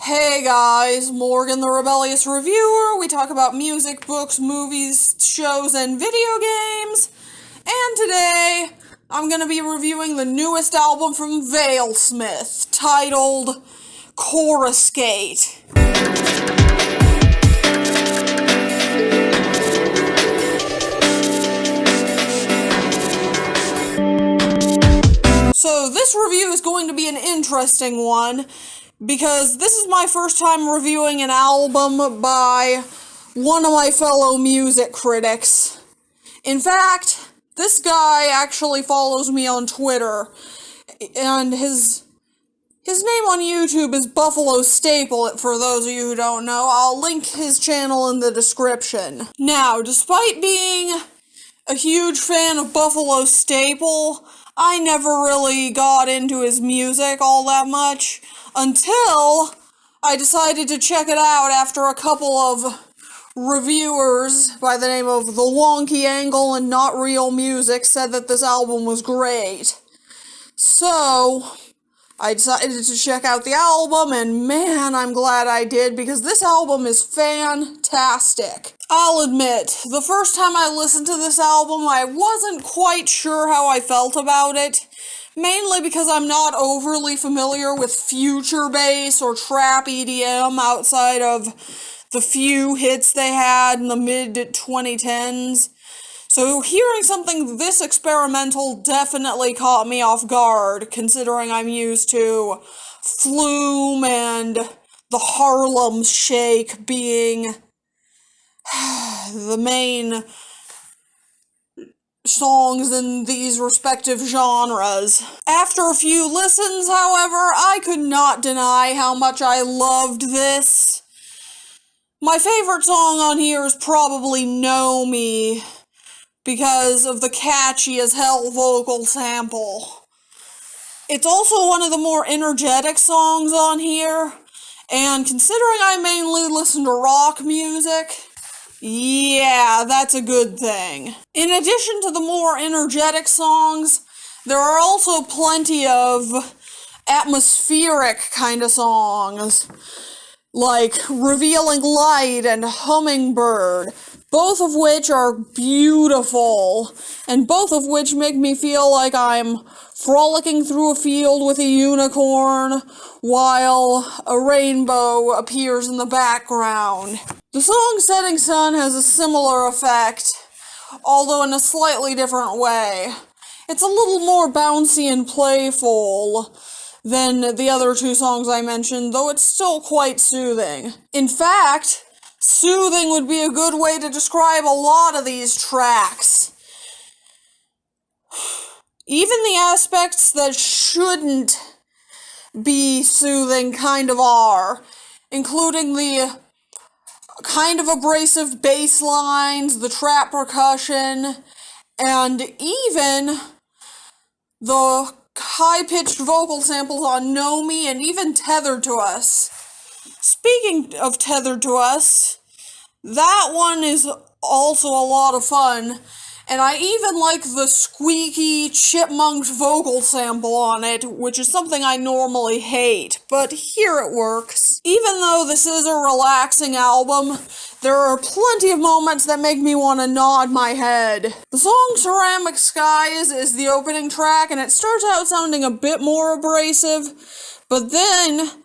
Hey guys, Morgan the Rebellious Reviewer. We talk about music, books, movies, shows, and video games. And today, I'm going to be reviewing the newest album from Vale-Smith, titled Coruscate. So this review is going to be an interesting one, because this is my first time reviewing an album by one of my fellow music critics. In fact, this guy actually follows me on Twitter, and his name on YouTube is BuffaloStaple, for those of you who don't know. I'll link his channel in the description. Now, despite being a huge fan of BuffaloStaple, I never really got into his music all that much until I decided to check it out after a couple of reviewers by the name of The Wonky Angle and Not Real Music said that this album was great. So I decided to check out the album, and man, I'm glad I did, because this album is fantastic. I'll admit, the first time I listened to this album, I wasn't quite sure how I felt about it, mainly because I'm not overly familiar with future bass or trap EDM outside of the few hits they had in the mid-2010s. So hearing something this experimental definitely caught me off guard, considering I'm used to Flume and the Harlem Shake being the main songs in these respective genres. After a few listens, however, I could not deny how much I loved this. My favorite song on here is probably Know Me, because of the catchy as hell vocal sample. It's also one of the more energetic songs on here, and considering I mainly listen to rock music, yeah, that's a good thing. In addition to the more energetic songs, there are also plenty of atmospheric kind of songs, like Revealing Light and Hummingbird, both of which are beautiful, and both of which make me feel like I'm frolicking through a field with a unicorn while a rainbow appears in the background. The song Setting Sun has a similar effect, although in a slightly different way. It's a little more bouncy and playful than the other two songs I mentioned, though it's still quite soothing. In fact, soothing would be a good way to describe a lot of these tracks. Even the aspects that shouldn't be soothing kind of are, including the kind of abrasive bass lines, the trap percussion, and even the high-pitched vocal samples on Know Me and even Tethered to Us. Speaking of Tethered to Us, that one is also a lot of fun, and I even like the squeaky, chipmunked vocal sample on it, which is something I normally hate, but here it works. Even though this is a relaxing album, there are plenty of moments that make me want to nod my head. The song Ceramic Skies is the opening track, and it starts out sounding a bit more abrasive, but then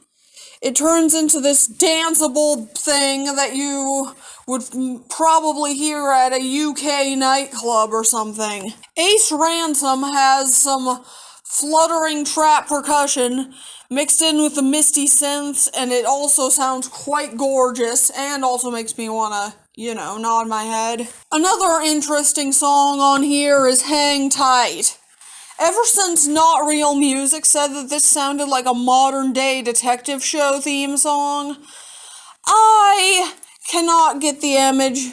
it turns into this danceable thing that you would probably hear at a UK nightclub or something. Ace Ransom has some fluttering trap percussion mixed in with the misty synths, and it also sounds quite gorgeous, and also makes me wanna, nod my head. Another interesting song on here is Hang Tight. Ever since Not Real Music said that this sounded like a modern-day detective show theme song, I cannot get the image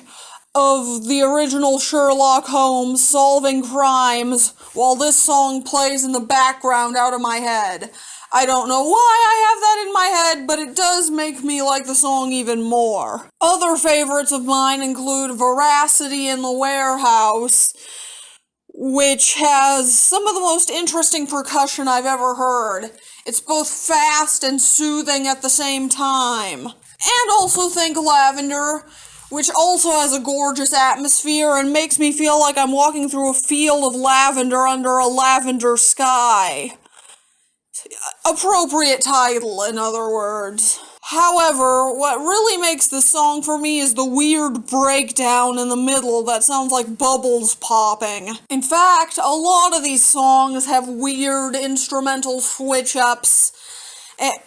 of the original Sherlock Holmes solving crimes while this song plays in the background out of my head. I don't know why I have that in my head, but it does make me like the song even more. Other favorites of mine include Veracity in the Warehouse, which has some of the most interesting percussion I've ever heard. It's both fast and soothing at the same time. And also think Lavender, which also has a gorgeous atmosphere and makes me feel like I'm walking through a field of lavender under a lavender sky. Appropriate title, in other words. However, what really makes this song for me is the weird breakdown in the middle that sounds like bubbles popping. In fact, a lot of these songs have weird instrumental switch-ups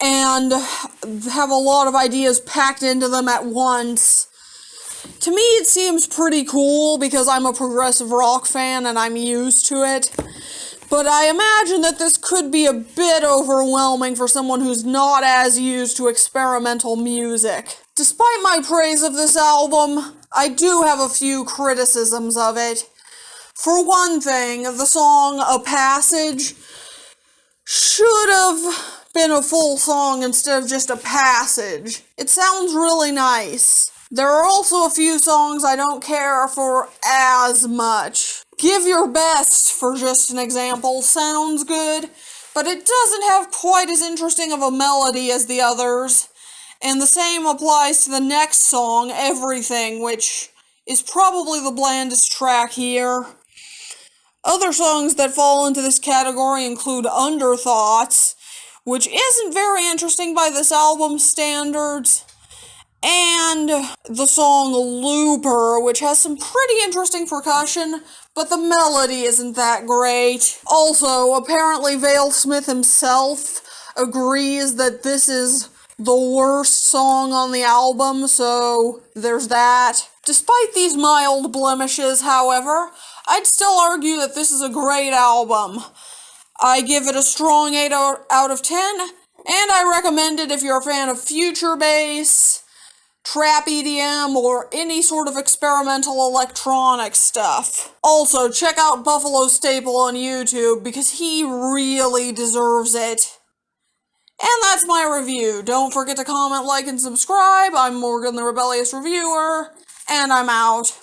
and have a lot of ideas packed into them at once. To me, it seems pretty cool because I'm a progressive rock fan and I'm used to it. But I imagine that this could be a bit overwhelming for someone who's not as used to experimental music. Despite my praise of this album, I do have a few criticisms of it. For one thing, the song A Passage should have been a full song instead of just a passage. It sounds really nice. There are also a few songs I don't care for as much. Give Your Best, for just an example, sounds good, but it doesn't have quite as interesting of a melody as the others. And the same applies to the next song, Everything, which is probably the blandest track here. Other songs that fall into this category include Underthoughts, which isn't very interesting by this album's standards, and the song Looper, which has some pretty interesting percussion, but the melody isn't that great. Also, apparently Vale-Smith himself agrees that this is the worst song on the album, so there's that. Despite these mild blemishes, however, I'd still argue that this is a great album. I give it a strong 8 out of 10, and I recommend it if you're a fan of future bass, trap EDM, or any sort of experimental electronic stuff. Also, check out BuffaloStaple on YouTube, because he really deserves it. And that's my review. Don't forget to comment, like, and subscribe. I'm Morgan the Rebellious Reviewer, and I'm out.